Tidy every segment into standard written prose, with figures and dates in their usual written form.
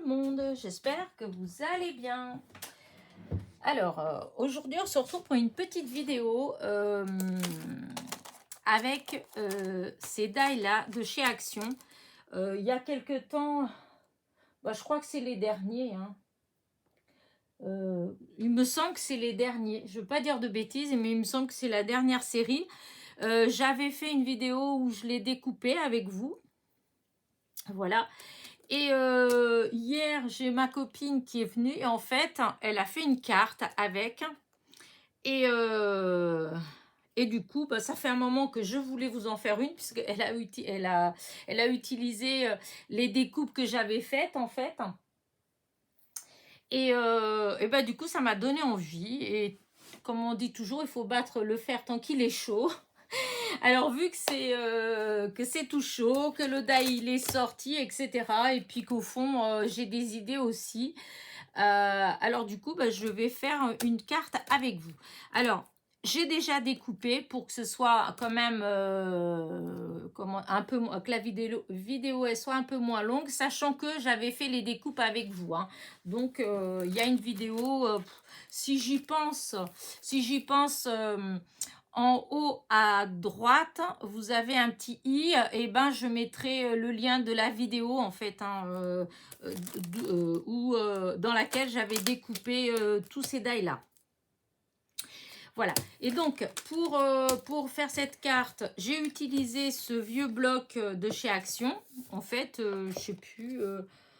le monde, j'espère que vous allez bien. Alors, aujourd'hui on se retrouve pour une petite vidéo avec ces die là de chez Action. Il y a quelques temps, je crois que c'est les derniers. Il me semble que c'est les derniers. Je ne veux pas dire de bêtises, mais il me semble que c'est la dernière série. J'avais fait une vidéo où je l'ai découpé avec vous. Voilà. Et hier, j'ai ma copine qui est venue et en fait, elle a fait une carte avec. Et du coup, ça fait un moment que je voulais vous en faire une puisqu'elle elle a utilisé les découpes que j'avais faites en fait. Et du coup, ça m'a donné envie. Et comme on dit toujours, il faut battre le fer tant qu'il est chaud. Alors, vu que c'est tout chaud, que le die il est sorti, etc. Et puis qu'au fond, j'ai des idées aussi. Alors, du coup, je vais faire une carte avec vous. Alors, j'ai déjà découpé pour que ce soit quand même un peu que la vidéo elle soit un peu moins longue, sachant que j'avais fait les découpes avec vous. Donc, il y a une vidéo. Si j'y pense. En haut à droite, vous avez un petit i, et je mettrai le lien de la vidéo en fait, dans laquelle j'avais découpé tous ces die là. Voilà, et donc pour faire cette carte, j'ai utilisé ce vieux bloc de chez Action. En fait, je ne sais plus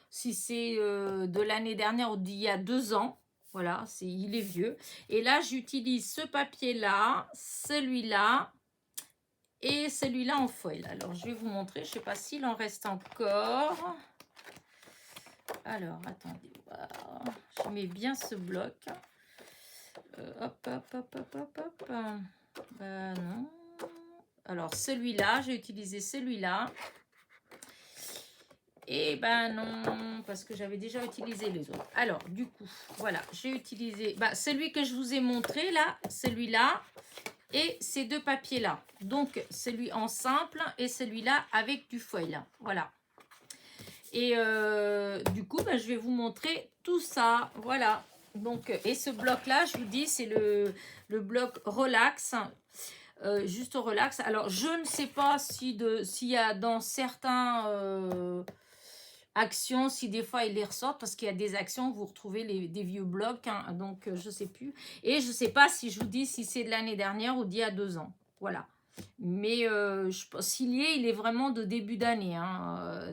si c'est de l'année dernière ou d'il y a 2 ans. Voilà, il est vieux. Et là, j'utilise ce papier-là, celui-là et celui-là en foil. Alors, je vais vous montrer. Je ne sais pas s'il en reste encore. Alors, attendez. Voilà. Je mets bien ce bloc. Hop. Non. Alors, celui-là, j'ai utilisé celui-là. Et non, parce que j'avais déjà utilisé les autres. Alors, du coup, voilà, j'ai utilisé celui que je vous ai montré là, celui-là et ces deux papiers-là. Donc, celui en simple et celui-là avec du foil. Voilà. Et du coup, je vais vous montrer tout ça. Voilà. Donc, et ce bloc-là, je vous dis, c'est le bloc relax. Juste relax. Alors, je ne sais pas s'il y a dans certains actions, si des fois ils les ressortent, parce qu'il y a des actions où vous retrouvez des vieux blocs. Donc, je ne sais plus. Et je ne sais pas si je vous dis si c'est de l'année dernière ou d'il y a 2 ans. Voilà. Mais s'il y est, il est vraiment de début d'année,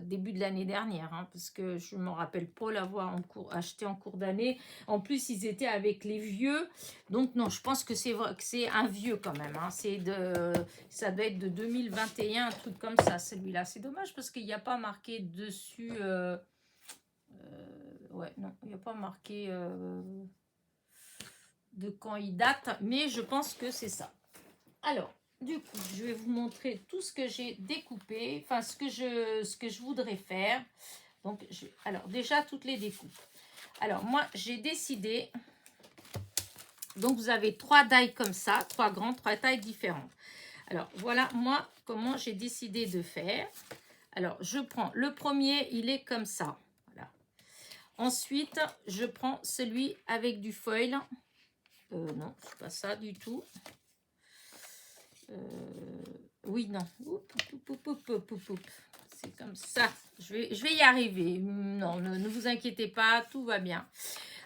début de l'année dernière, parce que je ne me rappelle pas l'avoir acheté en cours d'année. En plus, ils étaient avec les vieux. Donc non, je pense que c'est vrai que c'est un vieux quand même. Ça doit être de 2021, un truc comme ça, celui-là. C'est dommage parce qu'il n'y a pas marqué dessus. Ouais, non, il n'y a pas marqué de quand il date, mais je pense que c'est ça. Alors, du coup, je vais vous montrer tout ce que j'ai découpé, enfin ce que je voudrais faire. Donc, alors déjà toutes les découpes. Alors moi, j'ai décidé. Donc vous avez 3 die comme ça, 3 grands, 3 tailles différentes. Alors voilà moi comment j'ai décidé de faire. Alors je prends le premier, il est comme ça. Voilà. Ensuite, je prends celui avec du foil. Non, c'est pas ça du tout. Oui, non. C'est comme ça. Je vais y arriver. Non, ne vous inquiétez pas, tout va bien.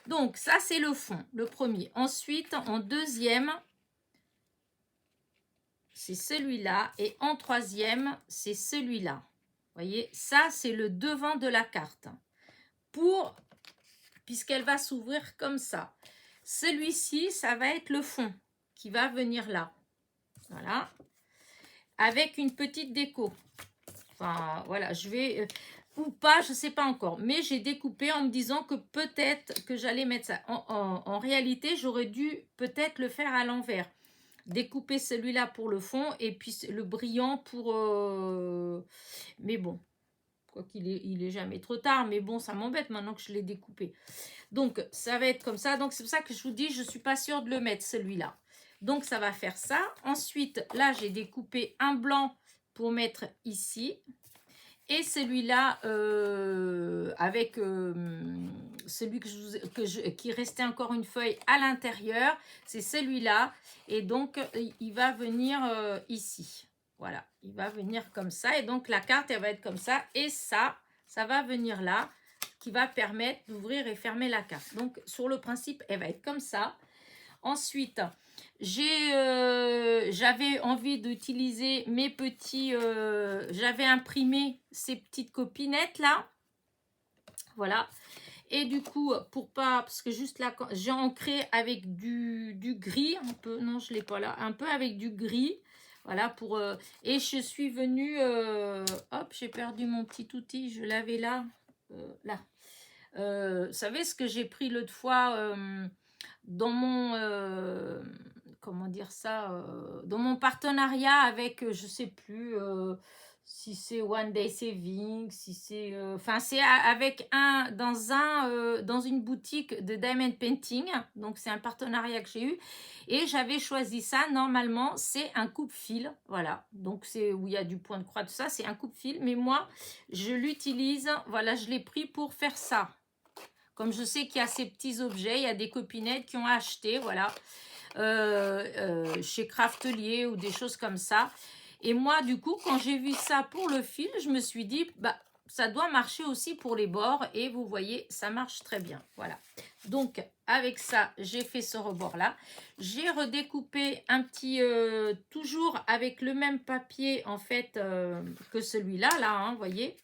Donc, ça, c'est le fond, le premier. Ensuite, en deuxième, c'est celui-là. Et en troisième, c'est celui-là. Vous voyez, ça, c'est le devant de la carte. Puisqu'elle va s'ouvrir comme ça. Celui-ci, ça va être le fond qui va venir là. Voilà. Avec une petite déco. Enfin, voilà, je vais... ou pas, je ne sais pas encore. Mais j'ai découpé en me disant que peut-être que j'allais mettre ça. En réalité, j'aurais dû peut-être le faire à l'envers. Découper celui-là pour le fond et puis le brillant pour... Mais bon, quoi qu'il est, il est jamais trop tard. Mais bon, ça m'embête maintenant que je l'ai découpé. Donc, ça va être comme ça. Donc, c'est pour ça que je vous dis, je ne suis pas sûre de le mettre, celui-là. Donc, ça va faire ça. Ensuite, là, j'ai découpé un blanc pour mettre ici. Et celui-là, avec celui qui restait encore une feuille à l'intérieur, c'est celui-là. Et donc, il va venir ici. Voilà, il va venir comme ça. Et donc, la carte, elle va être comme ça. Et ça va venir là, qui va permettre d'ouvrir et fermer la carte. Donc, sur le principe, elle va être comme ça. Ensuite, j'avais envie d'utiliser mes petits... j'avais imprimé ces petites copinettes là. Voilà. Et du coup, pour pas... Parce que juste là, j'ai ancré avec du gris un peu. Non, je ne l'ai pas là. Un peu avec du gris. Voilà, pour... et je suis venue... hop, j'ai perdu mon petit outil. Je l'avais là. Là. Vous savez ce que j'ai pris l'autre fois dans mon comment dire ça dans mon partenariat avec je sais plus si c'est One Day Saving, si c'est enfin c'est avec dans une boutique de diamond painting, donc c'est un partenariat que j'ai eu et j'avais choisi ça. Normalement c'est un coupe-fil, voilà, donc c'est où il y a du point de croix, tout ça, c'est un coupe-fil, mais moi je l'utilise, voilà, je l'ai pris pour faire ça. Comme je sais qu'il y a ces petits objets, il y a des copinettes qui ont acheté, voilà, chez Craftelier ou des choses comme ça. Et moi, du coup, quand j'ai vu ça pour le fil, je me suis dit, bah, ça doit marcher aussi pour les bords. Et vous voyez, ça marche très bien. Voilà. Donc, avec ça, j'ai fait ce rebord-là. J'ai redécoupé un petit, toujours avec le même papier, en fait, que celui-là, là, hein, vous voyez,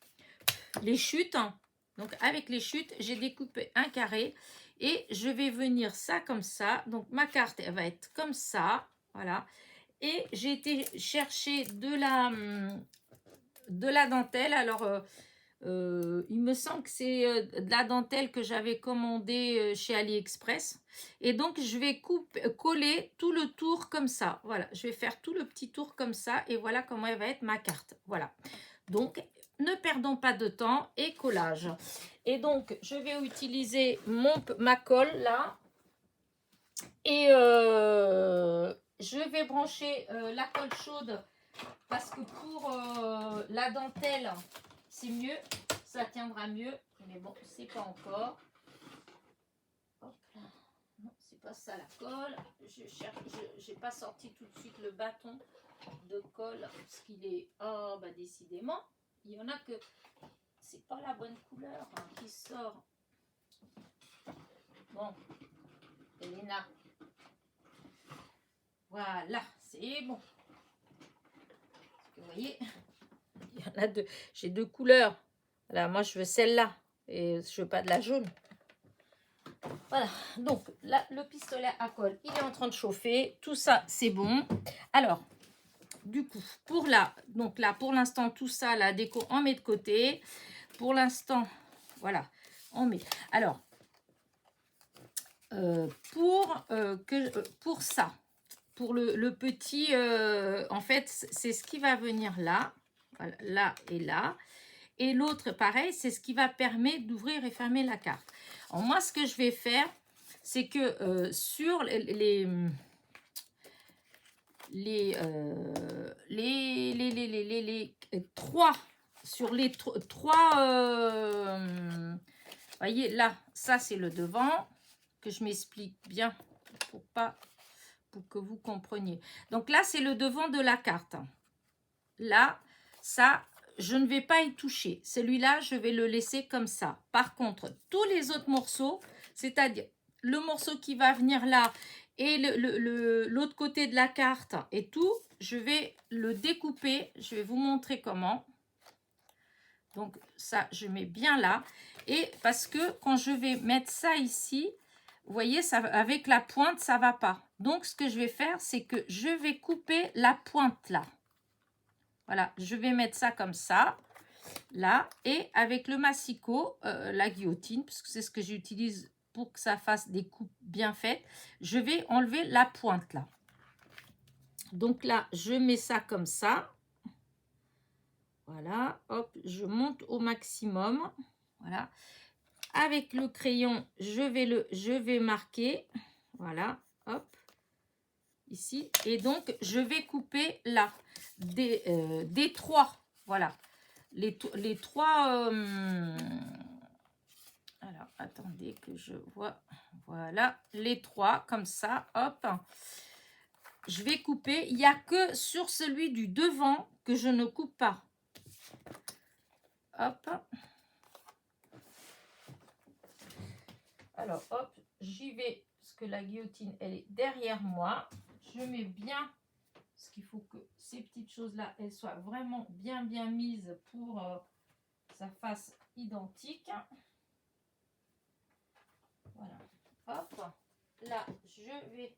les chutes. Donc, avec les chutes, j'ai découpé un carré et je vais venir ça comme ça. Donc, ma carte, elle va être comme ça. Voilà. Et j'ai été chercher de la dentelle. Alors, il me semble que c'est de la dentelle que j'avais commandée chez AliExpress. Et donc, je vais coller tout le tour comme ça. Voilà, je vais faire tout le petit tour comme ça. Et voilà comment elle va être ma carte. Voilà. Donc, ne perdons pas de temps et collage. Et donc, je vais utiliser ma colle là. Et je vais brancher la colle chaude parce que pour la dentelle, c'est mieux. Ça tiendra mieux. Mais bon, c'est pas encore. Hop là. Non, c'est pas ça la colle. Je n'ai pas sorti tout de suite le bâton de colle parce qu'il est... Oh, bah décidément. Il y en a que c'est pas la bonne couleur qui sort. Bon, Elena. Voilà, c'est bon. Vous voyez, il y en a deux. J'ai deux couleurs. Voilà, moi je veux celle-là et je veux pas de la jaune. Voilà, donc là, le pistolet à colle, il est en train de chauffer. Tout ça, c'est bon. Alors, du coup, pour là, donc là, pour l'instant, tout ça, la déco, on met de côté. Pour l'instant, voilà, on met. Alors, pour ça, pour le petit, en fait, c'est ce qui va venir là, voilà, là et là. Et l'autre, pareil, c'est ce qui va permettre d'ouvrir et fermer la carte. Alors, moi, ce que je vais faire, c'est que sur les trois, sur les trois, voyez, là, ça, c'est le devant, que je m'explique bien pour que vous compreniez. Donc là, c'est le devant de la carte. Là, ça, je ne vais pas y toucher. Celui-là, je vais le laisser comme ça. Par contre, tous les autres morceaux, c'est-à-dire le morceau qui va venir là et l'autre côté de la carte et tout, je vais le découper. Je vais vous montrer comment. Donc ça, je mets bien là. Et parce que quand je vais mettre ça ici, vous voyez, ça, avec la pointe, ça ne va pas. Donc, ce que je vais faire, c'est que je vais couper la pointe là. Voilà, je vais mettre ça comme ça, là. Et avec le massicot, la guillotine, parce que c'est ce que j'utilise pour que ça fasse des coupes bien faites, je vais enlever la pointe là. Donc là, je mets ça comme ça. Voilà, hop, je monte au maximum. Voilà. Avec le crayon, je vais marquer. Voilà, hop. Ici. Et donc, je vais couper là. Des trois. Voilà. les trois... alors, attendez que je vois. Voilà, les trois, comme ça, hop. Je vais couper. Il n'y a que sur celui du devant que je ne coupe pas. Hop. Alors, hop, j'y vais. Parce que la guillotine, elle est derrière moi. Je mets bien... Parce qu'il faut que ces petites choses-là, elles soient vraiment bien mises pour que ça fasse identique. Voilà. Hop. Là, je vais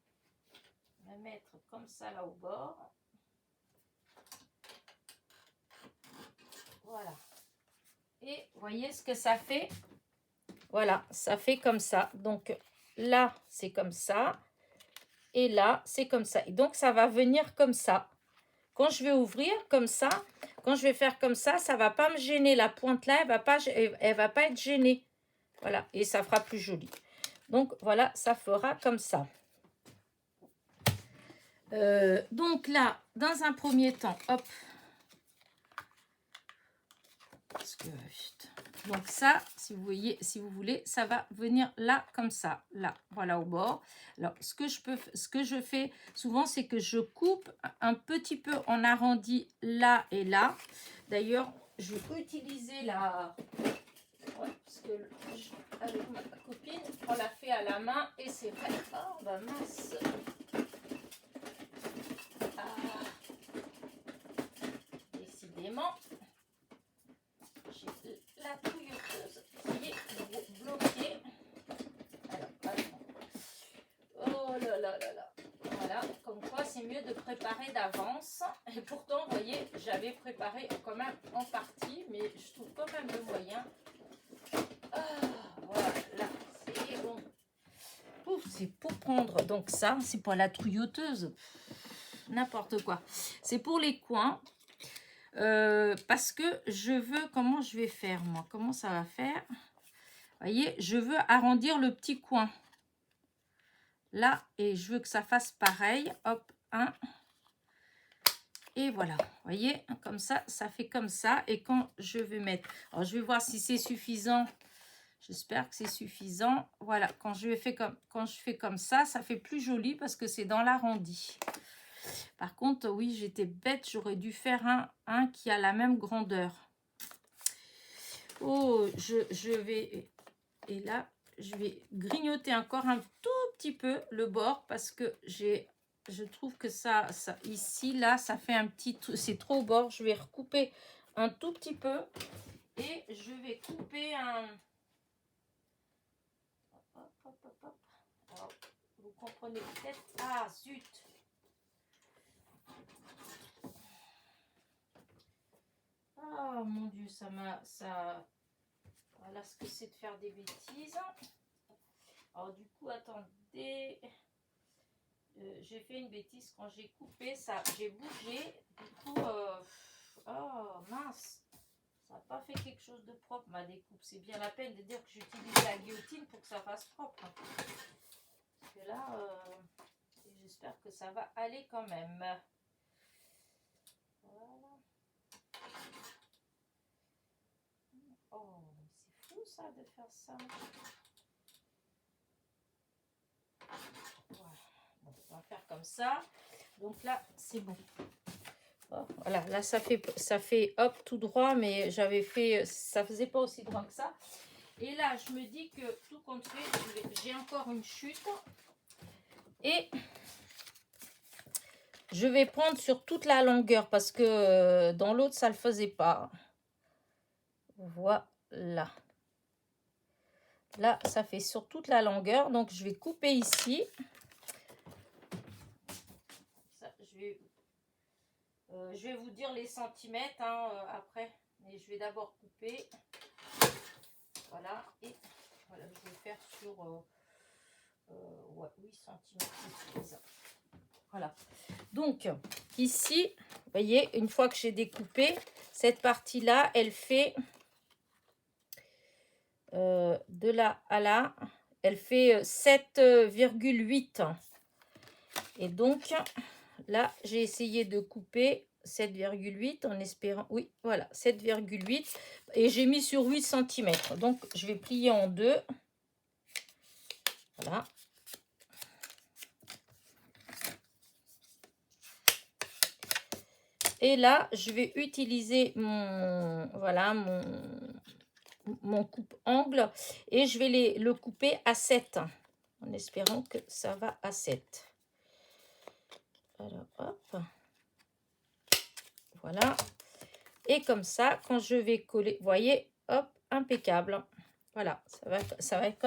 me mettre comme ça là au bord. Voilà. Et voyez ce que ça fait. Voilà, ça fait comme ça. Donc là, c'est comme ça. Et là, c'est comme ça. Et donc, ça va venir comme ça. Quand je vais ouvrir comme ça, quand je vais faire comme ça ne va pas me gêner. La pointe là, elle va pas être gênée. Voilà, et ça fera plus joli. Donc, voilà, ça fera comme ça. Donc là, dans un premier temps, hop. Parce que, donc ça, si vous voyez, si vous voulez, ça va venir là, comme ça. Là, voilà, au bord. Alors, ce que je fais souvent, c'est que je coupe un petit peu en arrondi là et là. D'ailleurs, je vais utiliser la... Ouais, parce que avec ma copine, on l'a fait à la main et c'est vrai. Oh, bah mince. Ah. Décidément, j'ai la touilleuse qui est bloquée. Alors, oh là là là là. Voilà, comme quoi c'est mieux de préparer d'avance. Et pourtant, vous voyez, j'avais préparé quand même en partie, mais je trouve quand même le moyen. Ah, voilà, c'est bon. C'est pour prendre, donc ça, c'est pour la trouilloteuse. N'importe quoi. C'est pour les coins. Parce que je veux, comment je vais faire moi? Comment ça va faire? Vous voyez, je veux arrondir le petit coin. Là, et je veux que ça fasse pareil. Hop, un. Et voilà, vous voyez, comme ça, ça fait comme ça. Et quand je vais mettre... Alors, je vais voir si c'est suffisant. J'espère que c'est suffisant. Voilà, quand je fais comme ça, ça fait plus joli parce que c'est dans l'arrondi. Par contre, oui, j'étais bête. J'aurais dû faire un qui a la même grandeur. Oh, je vais... Et là, je vais grignoter encore un tout petit peu le bord parce que je trouve que ça ici, là, ça fait un petit... C'est trop au bord. Je vais recouper un tout petit peu et je vais couper un... Hop, hop, hop, hop. Alors, vous comprenez peut-être... Ah, zut! Ah, mon Dieu, ça m'a... Voilà ce que c'est de faire des bêtises. Alors, du coup, attendez... j'ai fait une bêtise quand j'ai coupé ça, j'ai bougé, du coup, oh mince, ça n'a pas fait quelque chose de propre ma découpe. C'est bien la peine de dire que j'utilise la guillotine pour que ça fasse propre. Parce que là, j'espère que ça va aller quand même. Voilà. Oh, c'est fou ça de faire ça. Voilà. Bon, on va faire comme ça. Donc là, c'est bon. Oh, voilà, là ça fait hop tout droit, mais j'avais fait, ça faisait pas aussi droit que ça. Et là, je me dis que tout compte fait, j'ai encore une chute. Et je vais prendre sur toute la longueur parce que dans l'autre, ça le faisait pas. Voilà. Là, ça fait sur toute la longueur. Donc, je vais couper ici. Ça, je vais vous dire les centimètres après. Mais je vais d'abord couper. Voilà. Et voilà, je vais faire sur... ouais, 8 cm. Voilà. Donc, ici, vous voyez, une fois que j'ai découpé, cette partie-là, elle fait de là à là, elle fait 7,8. Et donc, là, j'ai essayé de couper 7,8 en espérant, oui, voilà, 7,8 et j'ai mis sur 8 cm. Donc, je vais plier en deux. Voilà. Et là, je vais utiliser mon, voilà, mon coupe-angle et je vais le couper à 7 en espérant que ça va à 7. Alors, hop. Voilà. Et comme ça, quand je vais coller, vous voyez, hop, impeccable. Voilà, ça va être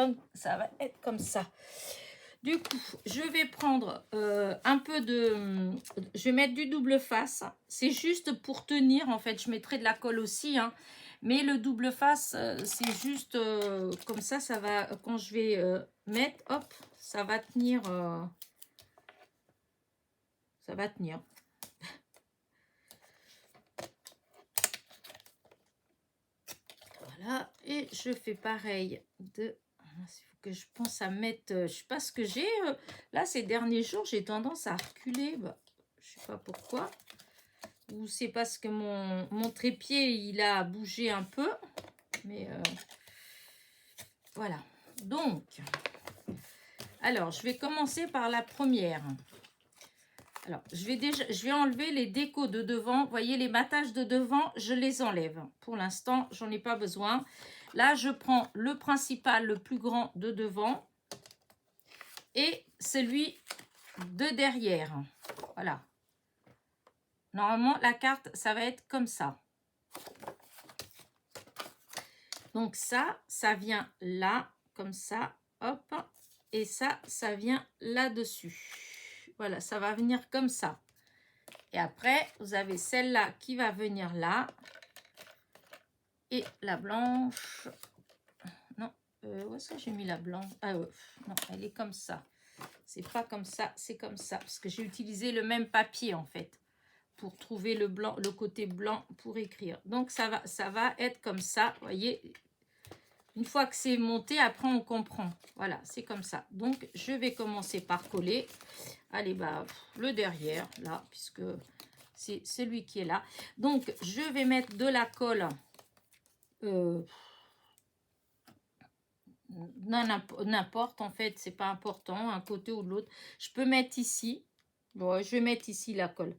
comme ça. Du coup, je vais prendre un peu de... Je vais mettre du double face. C'est juste pour tenir, en fait. Je mettrai de la colle aussi, hein. Mais le double face, c'est juste comme ça, ça va... Quand je vais mettre, hop, ça va tenir. Ça va tenir. Voilà, et je fais pareil de... Il faut que je pense à mettre... je sais pas ce que j'ai. Là, ces derniers jours, j'ai tendance à reculer. Bah, je sais pas pourquoi. Ou c'est parce que mon trépied, il a bougé un peu. Mais voilà. Donc, alors, je vais commencer par la première. Alors, je vais enlever les décos de devant. Vous voyez, les battages de devant, je les enlève. Pour l'instant, j'en ai pas besoin. Là, je prends le principal, le plus grand de devant et celui de derrière. Voilà. Normalement, la carte, ça va être comme ça. Donc ça vient là, comme ça, hop. Et ça vient là-dessus. Voilà, ça va venir comme ça. Et après, vous avez celle-là qui va venir là. Et la blanche. Non, où est-ce que j'ai mis la blanche? Ah ouais, non, elle est comme ça. C'est pas comme ça, c'est comme ça. Parce que j'ai utilisé le même papier, en fait, pour trouver le blanc, le côté blanc pour écrire. Donc, ça va être comme ça, vous voyez. Une fois que c'est monté, après, on comprend. Voilà, c'est comme ça. Donc, je vais commencer par coller. Allez, bah, le derrière, là, puisque c'est celui qui est là. Donc, je vais mettre de la colle. N'importe, en fait, c'est pas important, un côté ou de l'autre. Je peux mettre ici. Bon, je vais mettre ici la colle.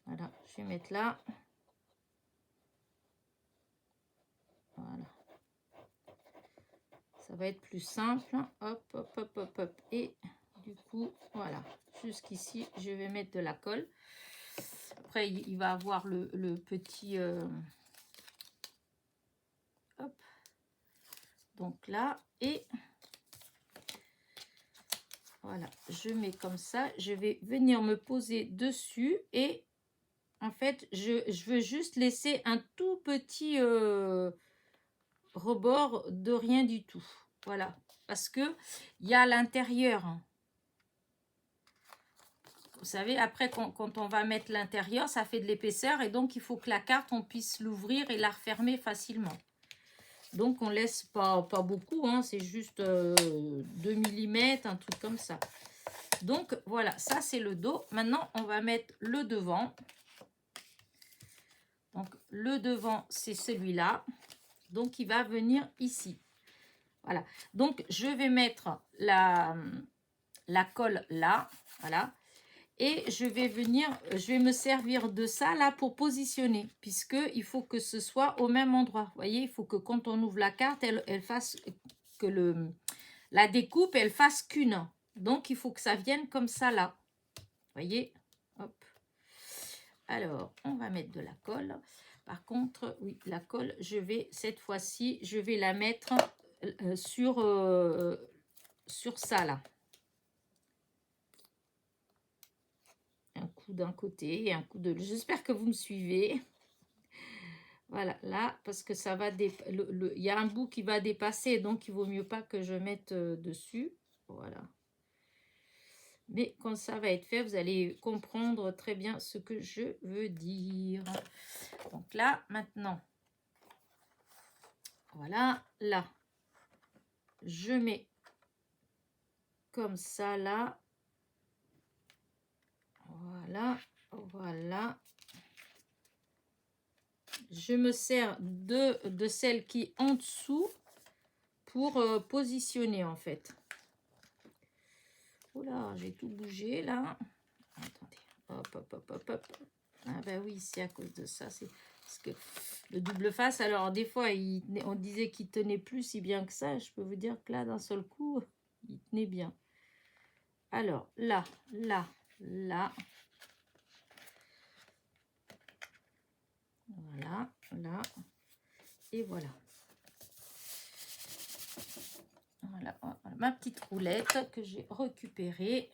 Voilà, je vais mettre là. Voilà. Ça va être plus simple. Hop, hop, hop, hop, hop. Et du coup, voilà. Jusqu'ici, je vais mettre de la colle. Après, il va avoir le petit... hop. Donc là, et... Voilà, je mets comme ça. Je vais venir me poser dessus et... En fait, je veux juste laisser un tout petit rebord de rien du tout. Voilà. Parce que il y a l'intérieur. Vous savez, après, quand on va mettre l'intérieur, ça fait de l'épaisseur. Et donc, il faut que la carte, on puisse l'ouvrir et la refermer facilement. Donc, on laisse pas beaucoup. Hein, c'est juste 2 mm, un truc comme ça. Donc, voilà. Ça, c'est le dos. Maintenant, on va mettre le devant. Donc, le devant, c'est celui-là. Donc, il va venir ici. Voilà. Donc, je vais mettre la colle là. Voilà. Et je vais me servir de ça là pour positionner. Puisqu'il faut que ce soit au même endroit. Vous voyez, il faut que quand on ouvre la carte, elle fasse que la découpe, elle fasse qu'une. Donc, il faut que ça vienne comme ça là. Vous voyez? Hop. Alors, on va mettre de la colle. Par contre, oui, la colle, cette fois-ci, je vais la mettre sur ça, là. Un coup d'un côté et un coup de l'autre. J'espère que vous me suivez. Voilà, là, parce que ça va... il y a un bout qui va dépasser, donc il vaut mieux pas que je mette dessus. Voilà. Mais quand ça va être fait, vous allez comprendre très bien ce que je veux dire. Donc là, maintenant... Voilà, là, je mets comme ça, là. Voilà. Voilà, voilà. Je me sers de celle qui est en dessous pour positionner en fait. Oula, j'ai tout bougé là. Attendez, hop, hop, hop, hop, hop. Ah ben oui, c'est à cause de ça. C'est parce que le double face, alors des fois, on disait qu'il tenait plus si bien que ça. Je peux vous dire que là, d'un seul coup, il tenait bien. Alors, là, là, là. Voilà, là. Et voilà. Voilà, voilà, ma petite roulette que j'ai récupérée.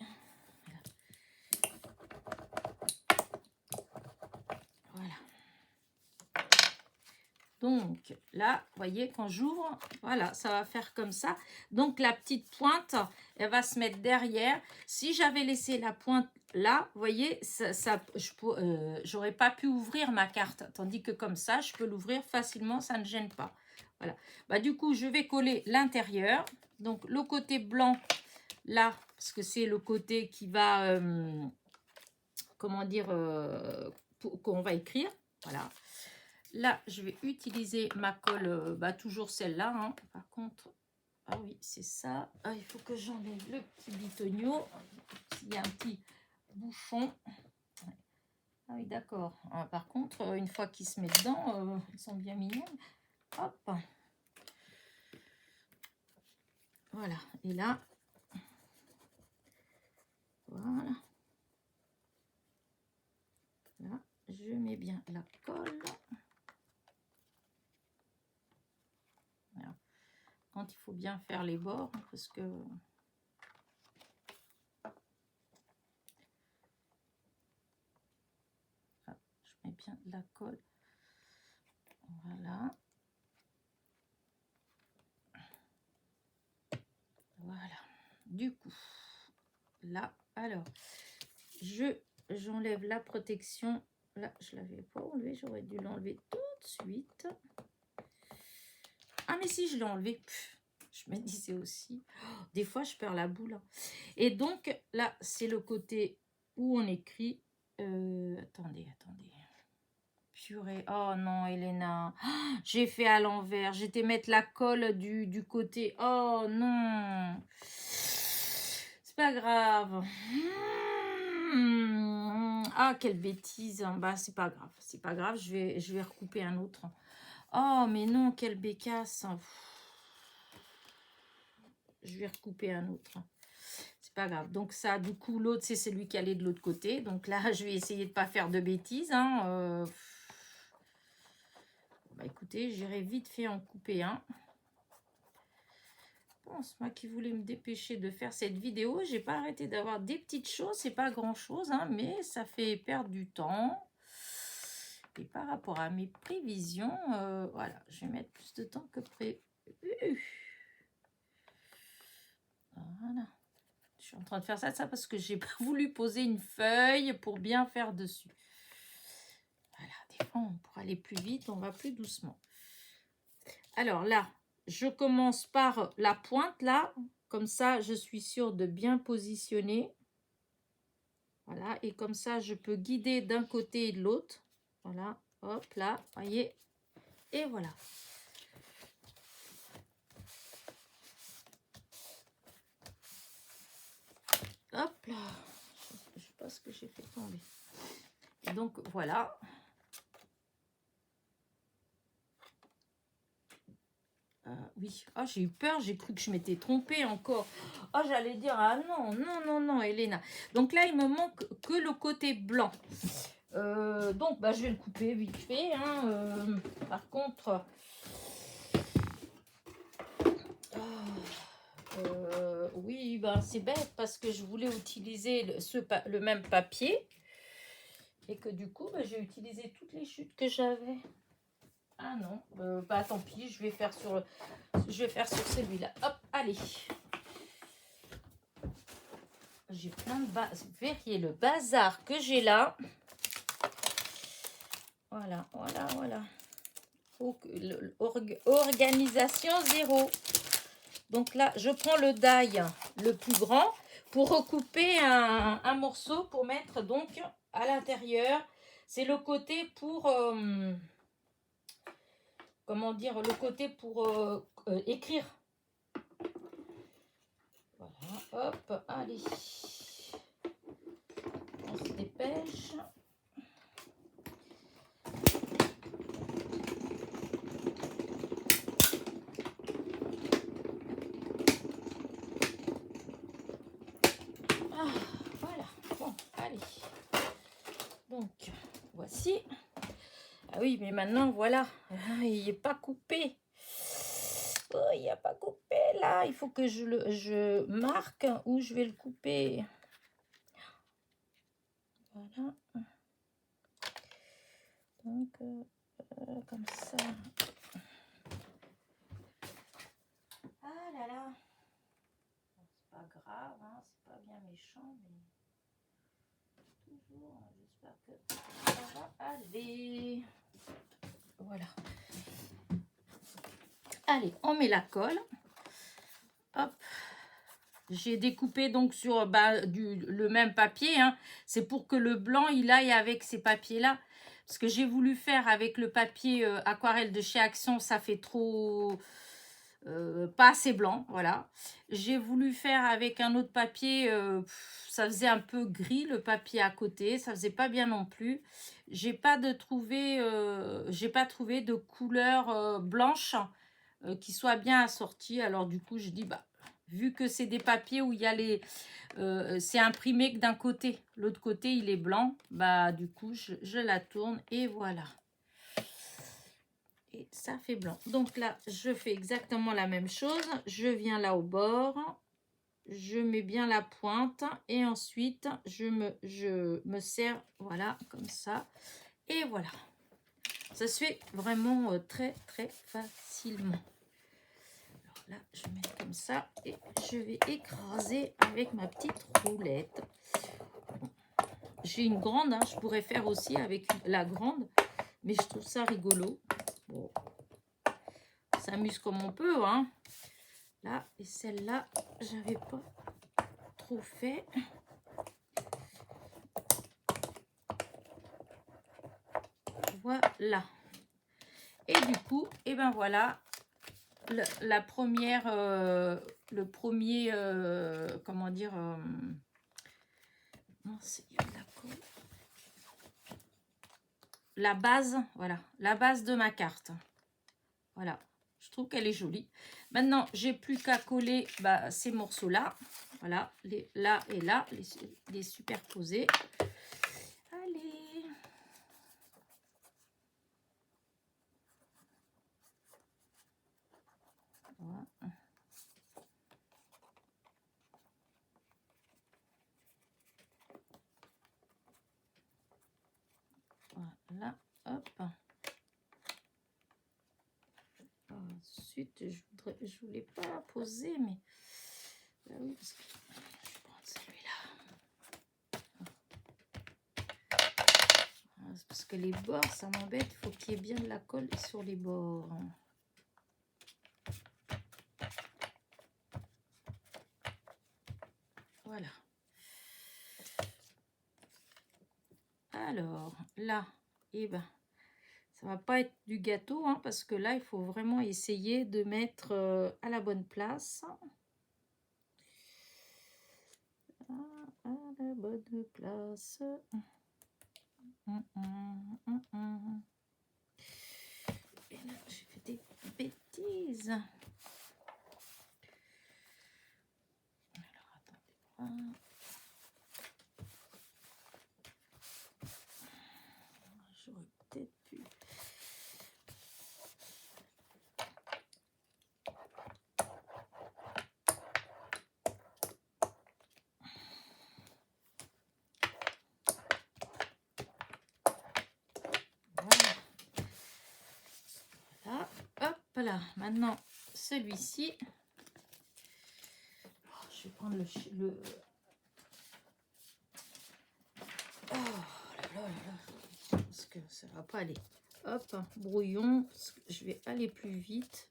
Voilà. Donc là, vous voyez, quand j'ouvre, voilà, ça va faire comme ça. Donc la petite pointe, elle va se mettre derrière. Si j'avais laissé la pointe là, vous voyez, j'aurais pas pu ouvrir ma carte. Tandis que comme ça, je peux l'ouvrir facilement, ça ne gêne pas. Voilà. Bah, du coup, je vais coller l'intérieur. Donc le côté blanc, là, parce que c'est le côté qui va, comment dire, qu'on va écrire. Voilà. Là, je vais utiliser ma colle, toujours celle-là. Hein. Par contre, ah oui, c'est ça. Ah, il faut que j'enlève le petit bitonio. Il y a un petit bouchon. Ah oui, d'accord. Ah, par contre, une fois qu'ils se mettent dedans, ils sont bien mignons. Hop. Voilà. Et là, voilà. Là, je mets bien la colle. Voilà. Quand il faut bien faire les bords, parce que... Ah, je mets bien de la colle. Voilà. Voilà. Du coup, là, alors, j'enlève la protection. Là, je ne l'avais pas enlevé, j'aurais dû l'enlever tout de suite. Ah, mais si, je l'ai enlevé. Je me disais aussi. Oh, des fois, je perds la boule. Et donc, là, c'est le côté où on écrit. Attendez. Purée. Oh non, Elena. Oh, j'ai fait à l'envers. J'étais mettre la colle du côté. Oh non. C'est pas grave. Ah, quelle bêtise. Bah, c'est pas grave. C'est pas grave. Je vais recouper un autre. Oh, mais non, quelle bécasse. Je vais recouper un autre. C'est pas grave. Donc ça, du coup, l'autre, c'est celui qui allait de l'autre côté. Donc là, je vais essayer de pas faire de bêtises. Hein. Bah écoutez, j'irai vite fait en couper un. Bon, c'est moi qui voulais me dépêcher de faire cette vidéo. J'ai pas arrêté d'avoir des petites choses. C'est pas grand chose, hein, mais ça fait perdre du temps. Et par rapport à mes prévisions, voilà, je vais mettre plus de temps que prévu. Voilà. Je suis en train de faire ça parce que j'ai pas voulu poser une feuille pour bien faire dessus. Voilà, des fois, pour aller plus vite, on va plus doucement. Alors là, je commence par la pointe là. Comme ça, je suis sûre de bien positionner. Voilà, et comme ça, je peux guider d'un côté et de l'autre. Voilà, hop, là, voyez. Et voilà. Hop là. Je sais pas ce que j'ai fait tomber. Et donc, voilà. Oui, oh, j'ai eu peur, j'ai cru que je m'étais trompée encore. Oh, j'allais dire, ah non, Elena. Donc là, il me manque que le côté blanc. Donc, je vais le couper vite fait. Hein. Par contre, oui, c'est bête parce que je voulais utiliser le même papier. Et que du coup, j'ai utilisé toutes les chutes que j'avais. Ah non, tant pis, je vais faire sur celui-là. Hop, allez. J'ai plein de bases. Vous verriez le bazar que j'ai là. Voilà. Organisation zéro. Donc là, je prends le die le plus grand pour recouper un morceau pour mettre donc à l'intérieur. C'est le côté pour, comment dire, le côté pour écrire. Voilà, hop, allez. On se dépêche. Ah, voilà, bon, allez. Donc, voici. Ah oui, mais maintenant, voilà, il n'est pas coupé. Oh, il n'y a pas coupé là. Il faut que je marque où je vais le couper. Voilà. Donc, comme ça. Ah là là. C'est pas grave, hein, c'est pas bien méchant, mais toujours, j'espère que ça va aller. Voilà. Allez, on met la colle. Hop. J'ai découpé donc sur le même papier. Hein. C'est pour que le blanc, il aille avec ces papiers-là. Parce que j'ai voulu faire avec le papier aquarelle de chez Action, ça fait trop... pas assez blanc, voilà. J'ai voulu faire avec un autre papier, ça faisait un peu gris le papier à côté, ça faisait pas bien non plus. J'ai pas trouvé de couleur blanche qui soit bien assortie. Alors du coup, je dis bah vu que c'est des papiers où il y a les c'est imprimé que d'un côté, l'autre côté il est blanc, bah du coup je la tourne et voilà. Et ça fait blanc. Donc là, je fais exactement la même chose. Je viens là au bord. Je mets bien la pointe. Et ensuite, je me serre, voilà, comme ça. Et voilà. Ça se fait vraiment très, très facilement. Alors là, je vais mettre comme ça. Et je vais écraser avec ma petite roulette. J'ai une grande, hein, je pourrais faire aussi avec la grande. Mais je trouve ça rigolo. Bon. S'amuse comme on peut, hein. Là, et celle-là, j'avais pas trop fait. Voilà. Et du coup, et ben voilà, la première, le premier, comment dire, non, c'est d'accord. La base, voilà, la base de ma carte. Voilà. Je trouve qu'elle est jolie. Maintenant, j'ai plus qu'à coller ces morceaux-là. Voilà, là et là, les superposer. Allez. Voilà. Voilà, hop. Ensuite, je voulais pas la poser, mais bah oui, parce que je vais prendre celui-là. Parce que les bords, ça m'embête. Il faut qu'il y ait bien de la colle sur les bords. Voilà. Alors, là, eh ben, ça va pas être du gâteau, hein, parce que là, il faut vraiment essayer de mettre à la bonne place. À la bonne place. Et là, j'ai fait des bêtises. Alors, attendez. J'aurais peut-être pu... Voilà. Hop là. Maintenant, celui-ci. Oh, je vais prendre le... Oh là là là là. Parce que ça va pas aller. Hop, brouillon. Parce que je vais aller plus vite.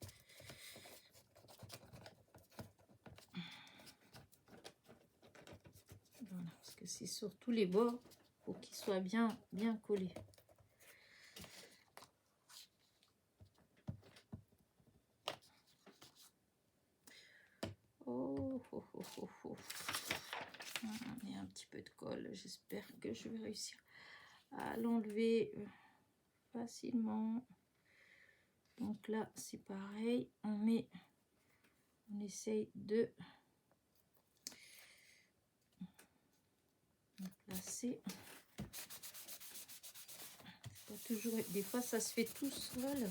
Voilà, parce que c'est sur tous les bords. pour qu'il soit bien collé. Oh, oh, oh, oh, oh. Il y a un petit peu de colle. J'espère que je vais réussir à l'enlever facilement. Donc là, c'est pareil. On essaye de placer. Pas toujours, des fois, ça se fait tout seul.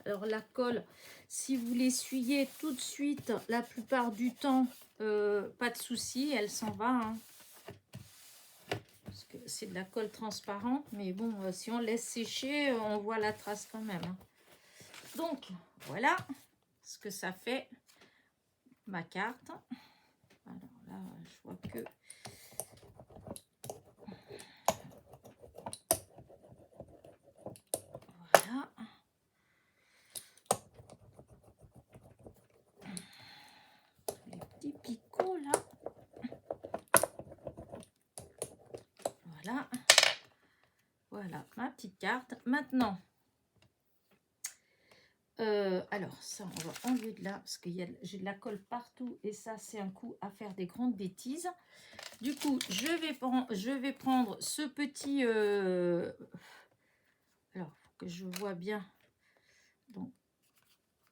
Alors la colle, si vous l'essuyez tout de suite, la plupart du temps, pas de souci, elle s'en va. Hein. Parce que c'est de la colle transparente, mais bon, si on laisse sécher, on voit la trace quand même. Hein. Donc, voilà ce que ça fait, ma carte. Alors là, je vois que... Voilà. Les petits picots, là. Voilà. Voilà, ma petite carte. Maintenant... alors ça on va enlever de là parce que j'ai de la colle partout et ça c'est un coup à faire des grandes bêtises. Du coup je vais prendre ce petit alors faut que je vois bien, donc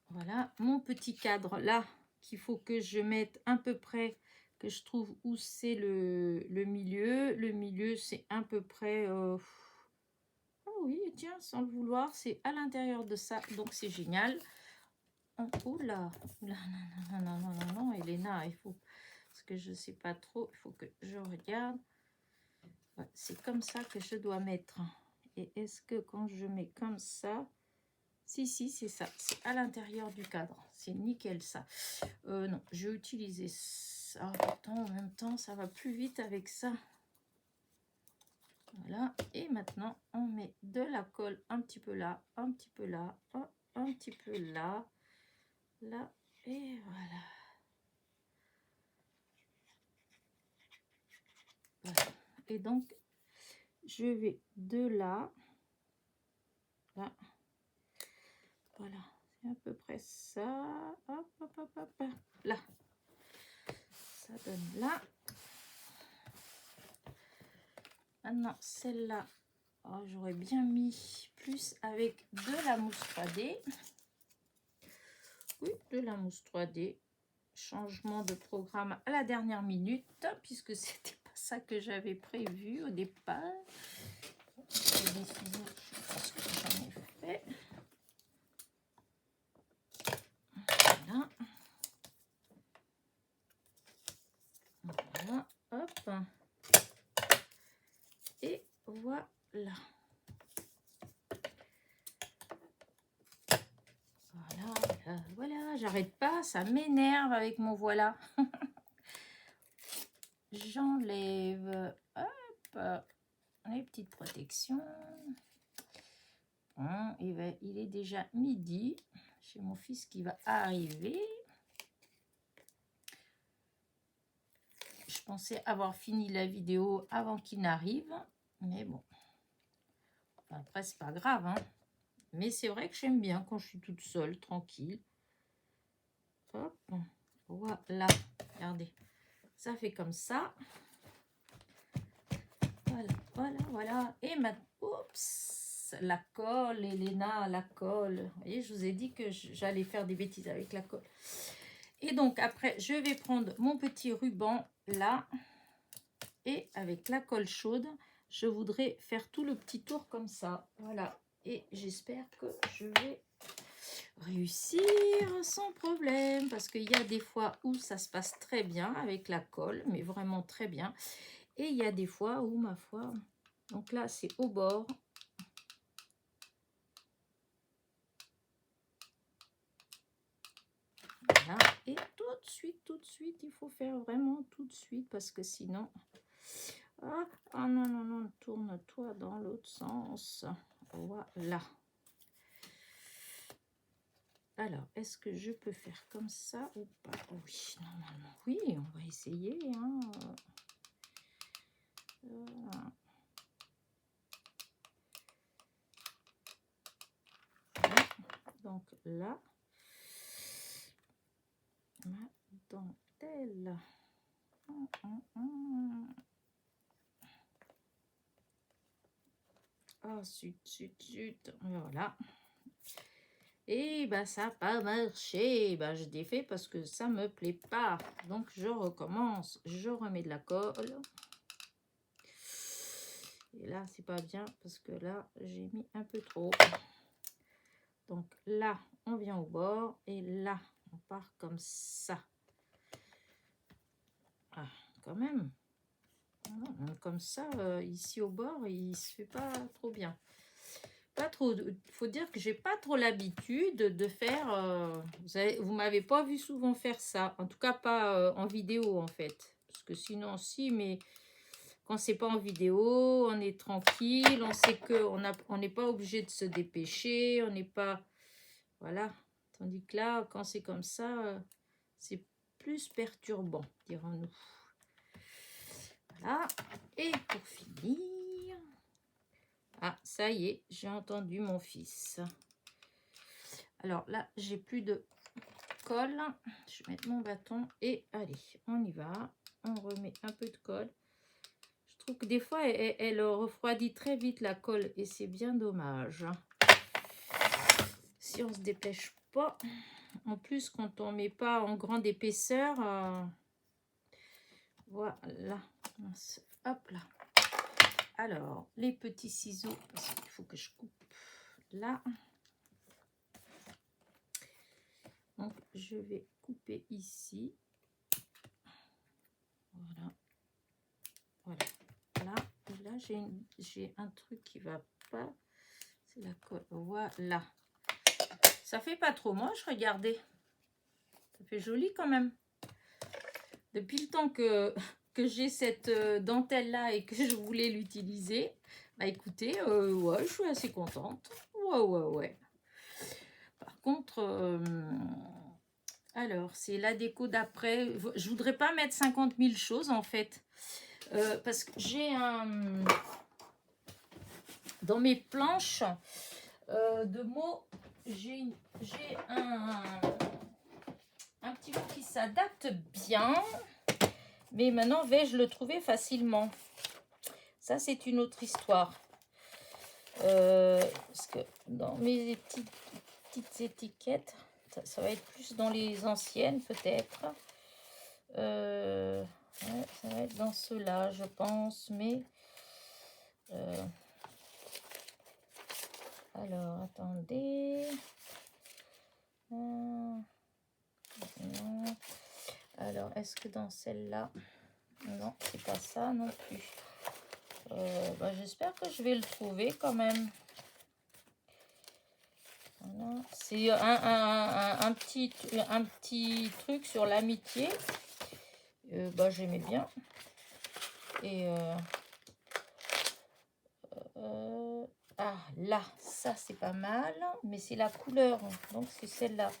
voilà mon petit cadre là qu'il faut que je mette à peu près, que je trouve où c'est le milieu c'est à peu près ah oui tiens sans le vouloir c'est à l'intérieur de ça, donc c'est génial. Oh là, non, non, non, non, non, non, Elena, il faut, parce que je ne sais pas trop, il faut que je regarde. Ouais, c'est comme ça que je dois mettre. Et est-ce que quand je mets comme ça, si, c'est ça, c'est à l'intérieur du cadre. C'est nickel ça. Non, je vais utiliser ça. Pourtant, en même temps, ça va plus vite avec ça. Voilà, et maintenant, on met de la colle un petit peu là, un petit peu là, un petit peu là. Là, et voilà. Voilà. Et donc, je vais de là, là, voilà, c'est à peu près ça, hop, hop, hop, hop, là, ça donne là. Maintenant, celle-là, oh, j'aurais bien mis plus avec de la mousse 3D. Oui, de la mousse 3D. Changement de programme à la dernière minute, puisque c'était pas ça que j'avais prévu au départ. Des ciseaux, je pense que j'en ai fait. Voilà. Voilà, hop. Et voilà. Voilà, j'arrête pas, ça m'énerve avec mon voilà. J'enlève, hop, les petites protections. Bon, il est déjà midi. J'ai mon fils qui va arriver. Je pensais avoir fini la vidéo avant qu'il n'arrive. Mais bon. Après, c'est pas grave. Hein. Mais c'est vrai que j'aime bien quand je suis toute seule, tranquille. Hop. Voilà. Regardez. Ça fait comme ça. Voilà. Et maintenant, oups, la colle, Elena, la colle. Vous voyez, je vous ai dit que j'allais faire des bêtises avec la colle. Et donc, après, je vais prendre mon petit ruban là. Et avec la colle chaude, je voudrais faire tout le petit tour comme ça. Voilà. Et j'espère que je vais réussir sans problème. Parce qu'il y a des fois où ça se passe très bien avec la colle, mais vraiment très bien. Et il y a des fois où, ma foi... Donc là, c'est au bord. Voilà. Et tout de suite, il faut faire vraiment tout de suite parce que sinon... Ah non, tourne-toi dans l'autre sens. Voilà. Alors, est-ce que je peux faire comme ça ou pas? Oui, normalement, oui, on va essayer. Hein. Voilà. Donc là, ma dentelle. Oh, zut, zut, zut. Voilà. Et bah ça n'a pas marché. Bah je défais parce que ça me plaît pas. Donc je recommence. Je remets de la colle. Et là c'est pas bien parce que là j'ai mis un peu trop. Donc là on vient au bord et là on part comme ça. Ah, quand même. Comme ça, ici au bord, il se fait pas trop bien. Pas trop. Faut dire que j'ai pas trop l'habitude de faire. Vous m'avez pas vu souvent faire ça. En tout cas, pas en vidéo en fait. Parce que sinon, si, mais quand c'est pas en vidéo, on est tranquille. On sait que on n'est pas obligé de se dépêcher. On n'est pas. Voilà. Tandis que là, quand c'est comme ça, c'est plus perturbant, dirons-nous. Voilà. Et pour finir, ah, ça y est, j'ai entendu mon fils. Alors là, j'ai plus de colle. Je vais mettre mon bâton et allez, on y va. On remet un peu de colle. Je trouve que des fois, elle refroidit très vite la colle et c'est bien dommage. Si on se dépêche pas. En plus, quand on met pas en grande épaisseur, voilà. Hop là. Alors, les petits ciseaux, parce qu'il faut que je coupe là. Donc, je vais couper ici. Voilà. Voilà. Là, et là j'ai un truc qui va pas. C'est la colle. Voilà. Ça fait pas trop moche, regardez. Ça fait joli quand même. Depuis le temps que j'ai cette dentelle là et que je voulais l'utiliser, bah écoutez, ouais, je suis assez contente. Ouais. Par contre, alors, c'est la déco d'après. Je voudrais pas mettre 50 000 choses en fait. Parce que j'ai un... Dans mes planches de mots, j'ai un petit mot qui s'adapte bien. Mais maintenant, vais-je le trouver facilement? Ça, c'est une autre histoire. Parce que dans mes petites étiquettes, ça va être plus dans les anciennes peut-être. Ouais, ça va être dans ceux-là, je pense. Mais... alors, attendez. Non. Alors, est-ce que dans celle-là... Non, c'est pas ça non plus. Bah, j'espère que je vais le trouver quand même. Voilà. C'est un petit truc sur l'amitié. Bah, j'aimais bien. Et ah, là, ça c'est pas mal. Mais c'est la couleur. Donc, c'est celle-là.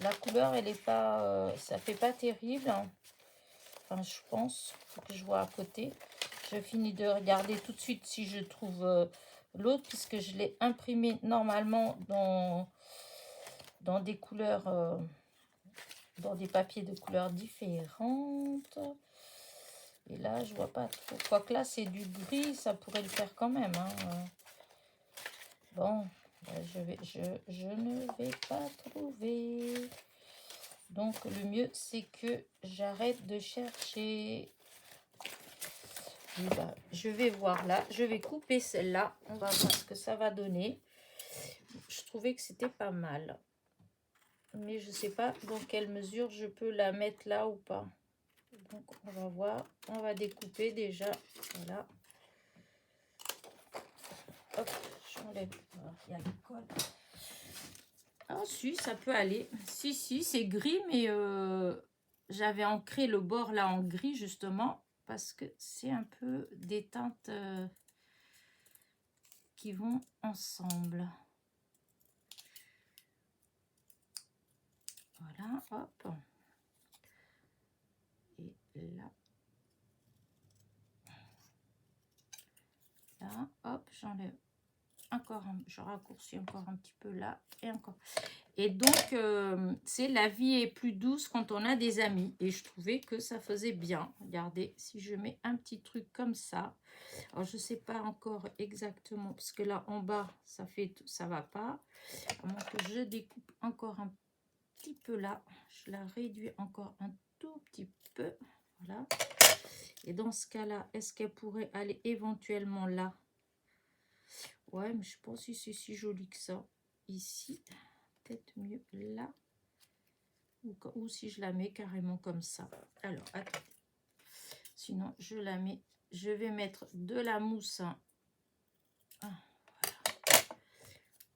La couleur, elle est pas... ça fait pas terrible. Enfin, je pense. Faut que je vois à côté. Je finis de regarder tout de suite si je trouve l'autre, puisque je l'ai imprimé normalement dans des couleurs, dans des papiers de couleurs différentes. Et là, je vois pas trop. Quoique là, c'est du gris, ça pourrait le faire quand même. Hein. Bon, je ne vais pas trouver. Donc, le mieux, c'est que j'arrête de chercher. Bah, je vais voir là, je vais couper celle-là, on va voir ce que ça va donner. Je trouvais que c'était pas mal, mais je sais pas dans quelle mesure je peux la mettre là ou pas. Donc on va voir, on va découper déjà, voilà. Hop, j'enlève, il y a le col. Ah si, ça peut aller, si c'est gris, mais j'avais ancré le bord là en gris justement, parce que c'est un peu des teintes qui vont ensemble. Voilà, hop. Et là. Là, hop, j'enlève encore, je raccourcis encore un petit peu là et encore. Et donc, c'est la vie est plus douce quand on a des amis. Et je trouvais que ça faisait bien. Regardez, si je mets un petit truc comme ça. Alors, je ne sais pas encore exactement, parce que là, en bas, ça va pas. À moins que je découpe encore un petit peu là. Je la réduis encore un tout petit peu. Voilà. Et dans ce cas-là, est-ce qu'elle pourrait aller éventuellement là? Ouais, mais je pense que c'est si joli que ça. Ici, peut-être mieux là. Ou si je la mets carrément comme ça. Alors, attendez. Sinon, je la mets. Je vais mettre de la mousse. Ah,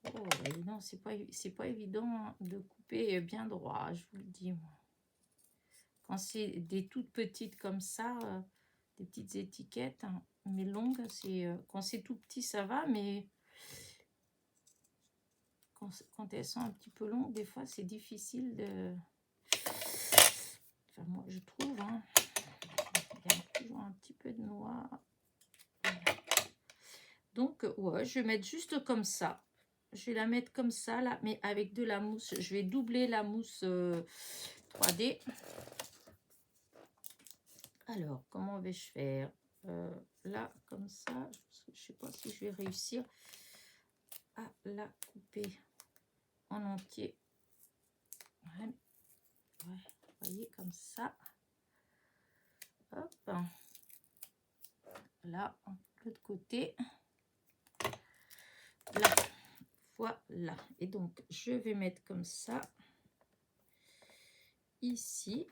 voilà. Oh, non, c'est pas évident de couper bien droit, je vous le dis, moi. Quand c'est des toutes petites comme ça, des petites étiquettes, hein, mais longues, quand c'est tout petit, ça va, mais quand elles sont un petit peu longues, des fois, c'est difficile de... Enfin, moi, je trouve, hein. Il y a toujours un petit peu de noir. Donc, ouais, je vais mettre juste comme ça. Je vais la mettre comme ça, là, mais avec de la mousse. Je vais doubler la mousse 3D. Alors, comment vais-je faire là, comme ça. Je ne sais pas si je vais réussir à la couper en entier. Ouais, vous voyez, comme ça. Hop. Là, de l'autre côté. Là. Voilà. Et donc, je vais mettre comme ça. Ici.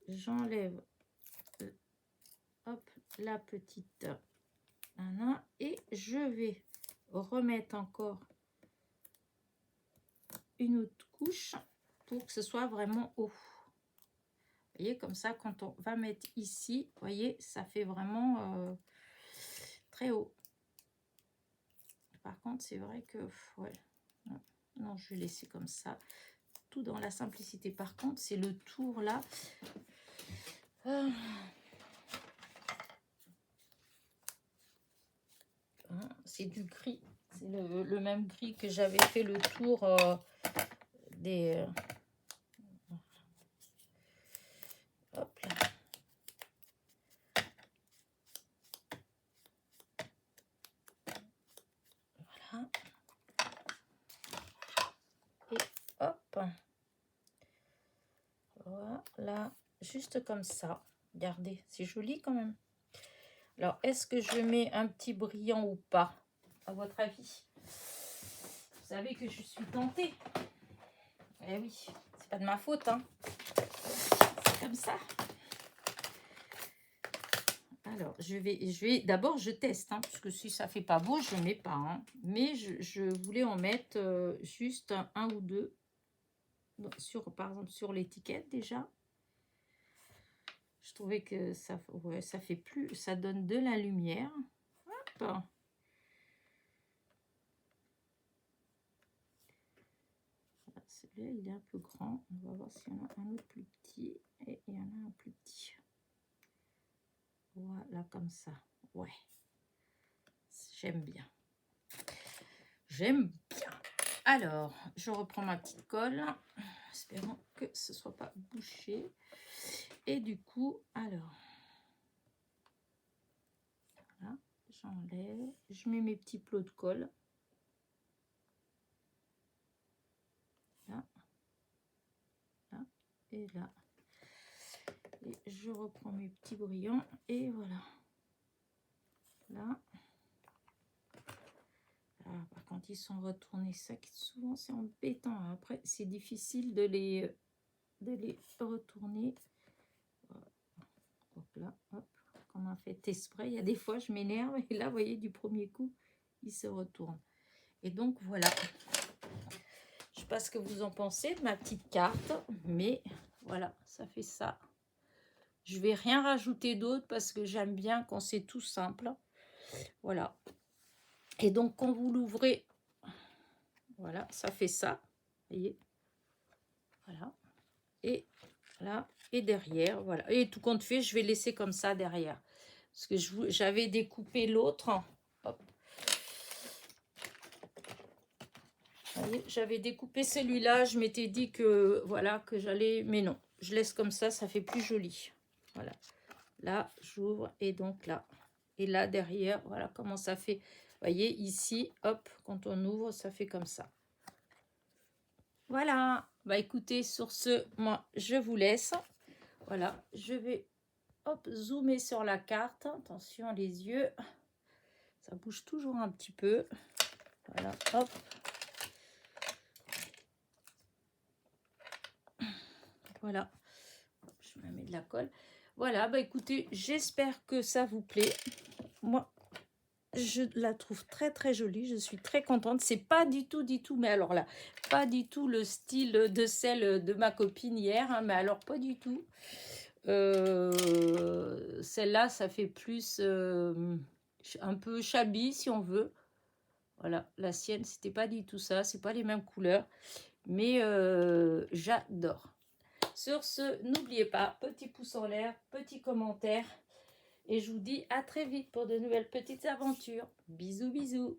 J'enlève hop, la petite nana, et je vais remettre encore une autre couche pour que ce soit vraiment haut. Vous voyez, comme ça, quand on va mettre ici, vous voyez, ça fait vraiment très haut. Par contre, c'est vrai que, ouais, non, je vais laisser comme ça, tout dans la simplicité. Par contre, c'est le tour là. C'est du gris. C'est le même gris que j'avais fait le tour des... hop là. Voilà. Et hop. Voilà. Juste comme ça. Regardez, c'est joli quand même. Alors, est-ce que je mets un petit brillant ou pas, à votre avis? Vous savez que je suis tentée. Eh oui, c'est pas de ma faute, hein. C'est comme ça. Alors, je vais d'abord, je teste, hein, parce que si ça fait pas beau, je mets pas. Hein. Mais je voulais en mettre juste un ou deux, par exemple, sur l'étiquette déjà. Je trouvais que ça, ouais, ça fait plus, ça donne de la lumière. Hop. Celui-là, il est un peu grand. On va voir s'il y en a un autre plus petit. Et il y en a un plus petit. Voilà, comme ça. Ouais. J'aime bien. J'aime bien. Alors, je reprends ma petite colle. Espérons que ce ne soit pas bouché. Et du coup, alors... Voilà, j'enlève. Je mets mes petits plots de colle. Là. Là. Et là. Et je reprends mes petits brillants. Et voilà. Là. Ah, par contre, ils sont retournés. Ça, souvent, c'est embêtant. Après, c'est difficile de les retourner. Hop là, hop. Comme un fait exprès. Il y a des fois, je m'énerve. Et là, vous voyez, du premier coup, il se retourne. Et donc, voilà. Je ne sais pas ce que vous en pensez de ma petite carte. Mais voilà, ça fait ça. Je ne vais rien rajouter d'autre parce que j'aime bien quand c'est tout simple. Voilà. Et donc, quand vous l'ouvrez, voilà, ça fait ça. Vous voyez. Voilà. Et là, et derrière, voilà. Et tout compte fait, je vais laisser comme ça derrière. Parce que j'avais découpé l'autre. Hop. voyez, j'avais découpé celui-là, je m'étais dit que voilà, que j'allais, mais non, je laisse comme ça fait plus joli. Voilà, là j'ouvre et donc là, et là derrière, voilà comment ça fait. Vous voyez ici, hop, quand on ouvre, ça fait comme ça. Voilà, bah écoutez, sur ce, moi je vous laisse. Voilà, je vais hop zoomer sur la carte. Attention les yeux, ça bouge toujours un petit peu. Voilà, hop. Voilà, je me mets de la colle. Voilà, bah écoutez, j'espère que ça vous plaît. Moi, je la trouve très très jolie, je suis très contente. C'est pas du tout, mais alors là, pas du tout le style de celle de ma copine hier, hein, mais alors pas du tout. Celle-là, ça fait plus un peu shabby si on veut. Voilà, la sienne, c'était pas du tout ça, c'est pas les mêmes couleurs, mais j'adore. Sur ce, n'oubliez pas, petit pouce en l'air, petit commentaire. Et je vous dis à très vite pour de nouvelles petites aventures. Bisous, bisous.